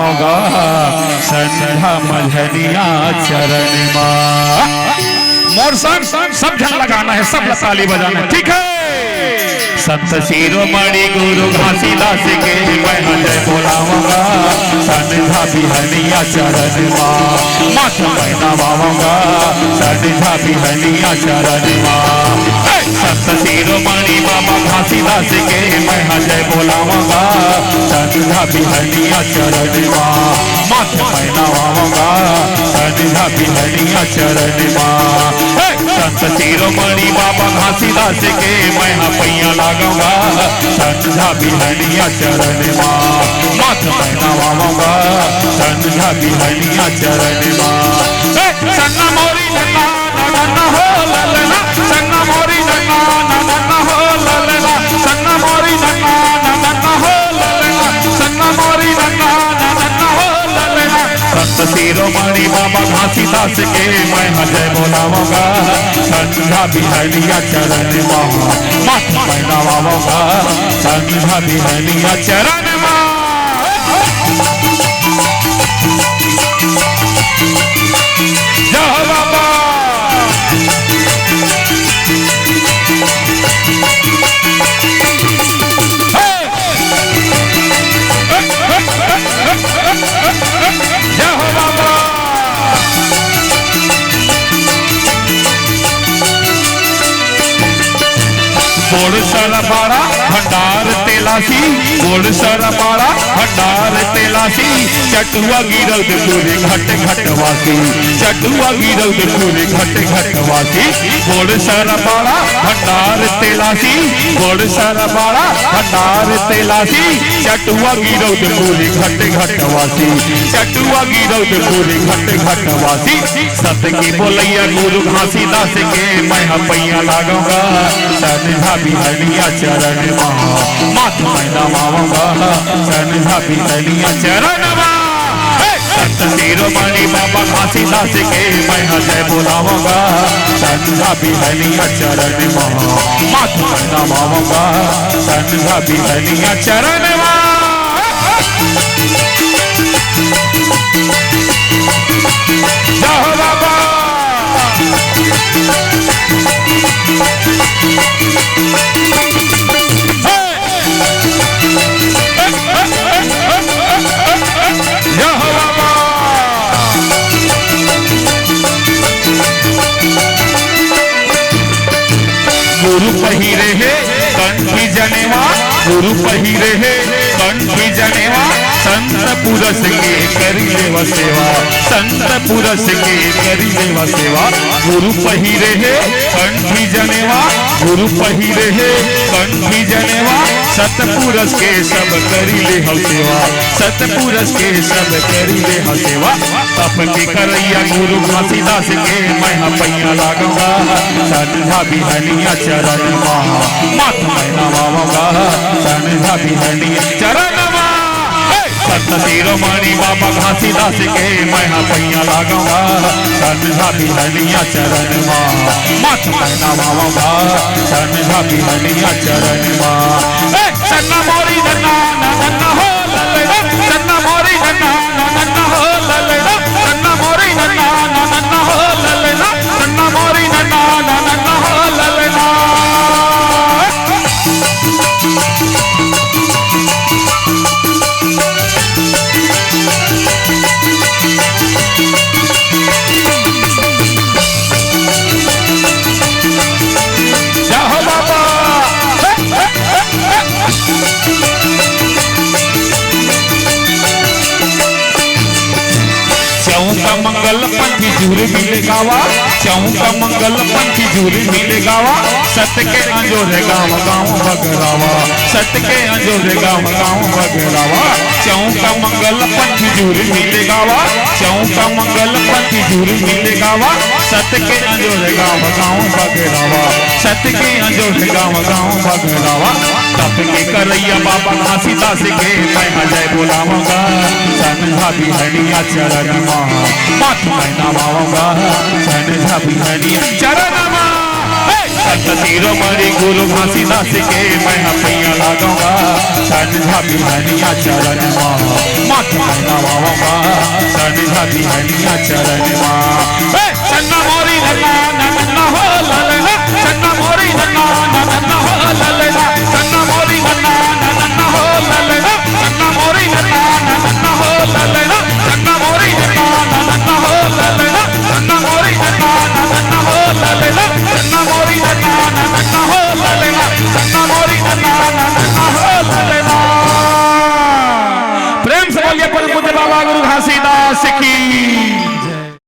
नवाऊंगा संध्या मझनिया चरण माँ। मोर संग सब जन लगाना है, सब ताली बजाना है, ठीक है। संत शिरोमणि गुरु घासीदास के मैं जय बोलाऊंगा संध्या बिहनिया चरण माँ। माथ मैं नवाऊंगा संध्या बिहनिया चरण माँ। संत शिरोमणि बाबा घासीदास के मैं जय बोलाऊंगा संध्या बिहनिया चरण माँ। माथ मैं नवाऊंगा संध्या बिहनिया चरण माँ। संत शिरोमणि बाबा घासीदास के मैं पैया लगाऊंगा संध्या बिहनिया चरण माँ। माथ मैं नवाऊंगा संध्या बिहनिया चरण माँ। सन्ना मोरी नन्ना नन्ना हो ललना, सन्ना मोरी नन्ना नन्ना हो ललना, सन्ना मोरी नन्ना नन्ना हो ललना, सन्ना मोरी नन्ना नन्ना हो ललना। संत शिरोमणि बाबा घासीदास के मैं जय बोलाऊंगा संध्या बिहनिया चरण माँ। माथ मैं नवाऊंगा संध्या बिहनिया चरण माँ। जय बाबा जय हो बाबा। गोड़ सारा बाड़ा भंडार तेलासी, गोड़ सारा बाड़ा भंडार तेलासी, चटुआ गिरल पूरे घट घटवासी, चटुआ गिरल पूरे घट घटवासी। गोड़ सारा बाड़ा भंडार तेलासी, गोड़ सारा बाड़ा भंडार तेलासी, चटुआ गिरल पूरे घट घटवासी, चटुआ गिरल पूरे घट घटवासी। सत की बोलैया गुरु घासीदास के मैं पैया लगाऊंगा संध्या बिहनिया चरण माँ। माथ मैं नवाऊंगा संध्या बिहनिया चरण माँ। संत शिरोमणि बाबा घासीदास के मैं जय बोलाऊंगा संध्या बिहनिया चरण माँ। माथ मैं नवाऊंगा संध्या बिहनिया चरण माँ। जय हो बाबा। गुरु पहिरे है कंठी जनेवा, गुरु पहिरे है कंठी जनेवा, संत पुरष के करी लेवा सेवा, संत पुरष के करी लेवा सेवा। गुरु पहिरे है कंठी जनेवा, गुरु पहिरे है कंठी जनेवा, सतपुरष के सब करी ले हम सेवा, सतपुरष के सब करी ले हम सेवा। तप के करैया गुरु घासीदास के मैं पैया लगाऊंगा संध्या बिहनिया चरण माँ। माथ मैं नवाऊंगा संध्या बिहनिया चरण माँ। संत शिरोमणि बाबा घासीदास के मैं पैया लगाऊंगा संध्या बिहनिया चरण माँ। माथ मैं नवाऊंगा संध्या बिहनिया चरण माँ। सन्ना मोरी नन्ना नन्ना हो ललना, सन्ना मोरी नन्ना नन्ना हो ललना, सन्ना मोरी नन्ना नन्ना हो ललना, सन्ना मोरी नन्ना नन्ना हो ललना। चौका मंगल पंथी झूर मिले गावा, चौका मंगल पंथी झूर मिले गावा, सत के अंजोर गाँव गाँव बगरावा, सत के अंजोर गाँव गाँव बगरावा। चौका मंगल पंथी झूर मिले गावा, चौका मंगल पंथी झूर मिले गावा, सत के अंजोर गाँव गाँव बगरावा, सत के अंजोर गाँव गाँव बगरावा। तप के करैया बाबा घासीदास के मैं जय बोलाऊंगा संध्या बिहनिया चरण माँ। माथ मैं नवाऊंगा संध्या बिहनिया चरण माँ। संत शिरोमणि गुरु घासीदास के मैं पैया लगाऊंगा संझा बिहनिया चरण माँ माता नवाऊंगा संझा बिहनिया चरण माँ